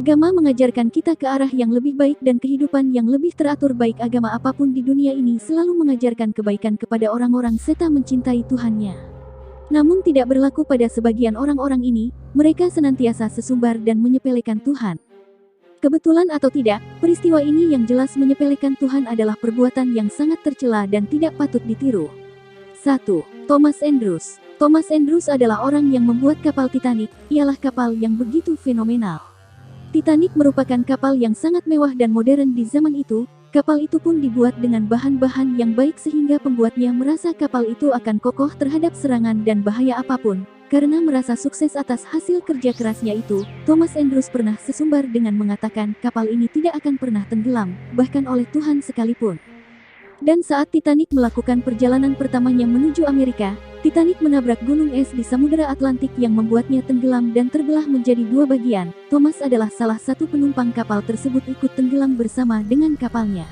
Agama mengajarkan kita ke arah yang lebih baik dan kehidupan yang lebih teratur. Baik agama apapun di dunia ini selalu mengajarkan kebaikan kepada orang-orang serta mencintai Tuhannya. Namun tidak berlaku pada sebagian orang-orang ini, mereka senantiasa sesumbar dan menyepelekan Tuhan. Kebetulan atau tidak, peristiwa ini yang jelas menyepelekan Tuhan adalah perbuatan yang sangat tercela dan tidak patut ditiru. 1. Thomas Andrews. Thomas Andrews adalah orang yang membuat kapal Titanic, ialah kapal yang begitu fenomenal. Titanic merupakan kapal yang sangat mewah dan modern di zaman itu. Kapal itu pun dibuat dengan bahan-bahan yang baik sehingga pembuatnya merasa kapal itu akan kokoh terhadap serangan dan bahaya apapun. Karena merasa sukses atas hasil kerja kerasnya itu, Thomas Andrews pernah sesumbar dengan mengatakan kapal ini tidak akan pernah tenggelam, bahkan oleh Tuhan sekalipun. Dan saat Titanic melakukan perjalanan pertamanya menuju Amerika, Titanic menabrak gunung es di Samudera Atlantik yang membuatnya tenggelam dan terbelah menjadi dua bagian. Thomas adalah salah satu penumpang kapal tersebut ikut tenggelam bersama dengan kapalnya.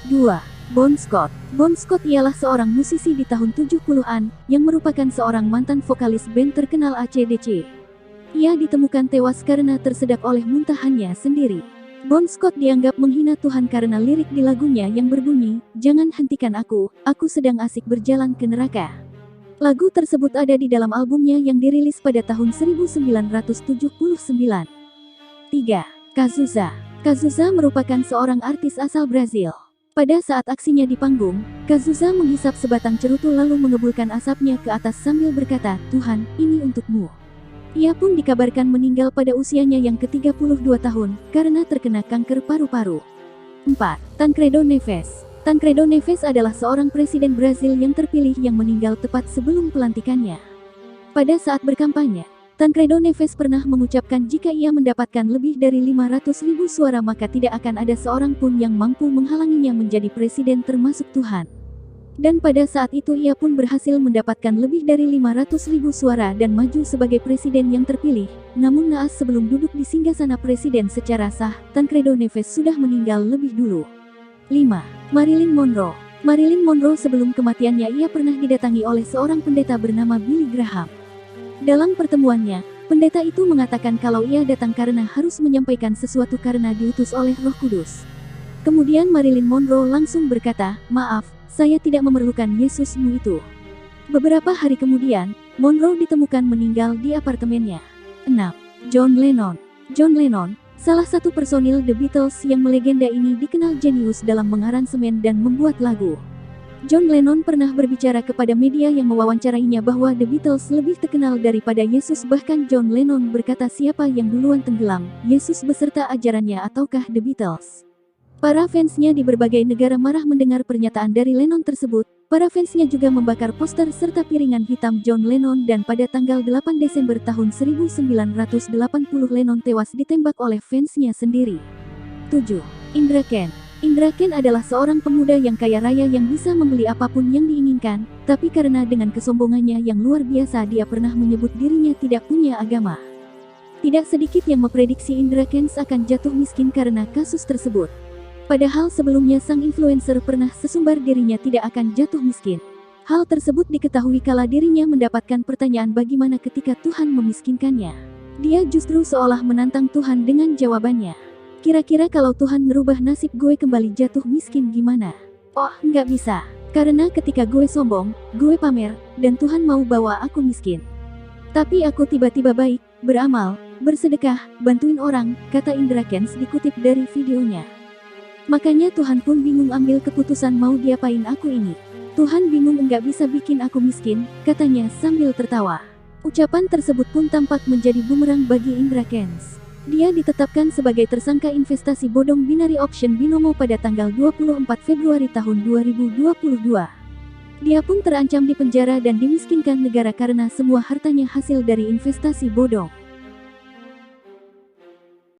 2. Bon Scott. Bon Scott ialah seorang musisi di tahun 70-an, yang merupakan seorang mantan vokalis band terkenal AC/DC. Ia ditemukan tewas karena tersedak oleh muntahannya sendiri. Bon Scott dianggap menghina Tuhan karena lirik di lagunya yang berbunyi, "Jangan hentikan aku sedang asik berjalan ke neraka." Lagu tersebut ada di dalam albumnya yang dirilis pada tahun 1979. 3. Cazuza. Cazuza merupakan seorang artis asal Brazil. Pada saat aksinya di panggung, Cazuza menghisap sebatang cerutu lalu mengebulkan asapnya ke atas sambil berkata, "Tuhan, ini untukmu." Ia pun dikabarkan meninggal pada usianya yang ke-32 tahun, karena terkena kanker paru-paru. 4. Tancredo Neves. Tancredo Neves adalah seorang presiden Brazil yang terpilih yang meninggal tepat sebelum pelantikannya. Pada saat berkampanye, Tancredo Neves pernah mengucapkan jika ia mendapatkan lebih dari 500.000 suara maka tidak akan ada seorang pun yang mampu menghalanginya menjadi presiden termasuk Tuhan. Dan pada saat itu ia pun berhasil mendapatkan lebih dari 500.000 suara dan maju sebagai presiden yang terpilih. Namun naas sebelum duduk di singgasana presiden secara sah, Tancredo Neves sudah meninggal lebih dulu. 5. Marilyn Monroe. Marilyn Monroe sebelum kematiannya ia pernah didatangi oleh seorang pendeta bernama Billy Graham. Dalam pertemuannya, pendeta itu mengatakan kalau ia datang karena harus menyampaikan sesuatu karena diutus oleh Roh Kudus. Kemudian Marilyn Monroe langsung berkata, "Maaf, saya tidak memerlukan Yesusmu itu." Beberapa hari kemudian, Monroe ditemukan meninggal di apartemennya. 6. John Lennon. John Lennon, salah satu personil The Beatles yang melegenda ini dikenal jenius dalam mengaransemen dan membuat lagu. John Lennon pernah berbicara kepada media yang mewawancarainya bahwa The Beatles lebih terkenal daripada Yesus. Bahkan John Lennon berkata siapa yang duluan tenggelam, Yesus beserta ajarannya ataukah The Beatles. Para fansnya di berbagai negara marah mendengar pernyataan dari Lennon tersebut. Para fansnya juga membakar poster serta piringan hitam John Lennon dan pada tanggal 8 Desember tahun 1980 Lennon tewas ditembak oleh fansnya sendiri. 7. Indra Kent. Indra Kent adalah seorang pemuda yang kaya raya yang bisa membeli apapun yang diinginkan, tapi karena dengan kesombongannya yang luar biasa dia pernah menyebut dirinya tidak punya agama. Tidak sedikit yang memprediksi Indra Kent akan jatuh miskin karena kasus tersebut. Padahal sebelumnya sang influencer pernah sesumbar dirinya tidak akan jatuh miskin. Hal tersebut diketahui kala dirinya mendapatkan pertanyaan bagaimana ketika Tuhan memiskinkannya. Dia justru seolah menantang Tuhan dengan jawabannya. Kira-kira kalau Tuhan merubah nasib gue kembali jatuh miskin gimana? Oh, nggak bisa. Karena ketika gue sombong, gue pamer, dan Tuhan mau bawa aku miskin. Tapi aku tiba-tiba baik, beramal, bersedekah, bantuin orang, kata Indra Kent dikutip dari videonya. Makanya Tuhan pun bingung ambil keputusan mau diapain aku ini. Tuhan bingung enggak bisa bikin aku miskin, katanya sambil tertawa. Ucapan tersebut pun tampak menjadi bumerang bagi Indra Kent. Dia ditetapkan sebagai tersangka investasi bodong binary option binomo pada tanggal 24 Februari tahun 2022. Dia pun terancam dipenjara dan dimiskinkan negara karena semua hartanya hasil dari investasi bodong.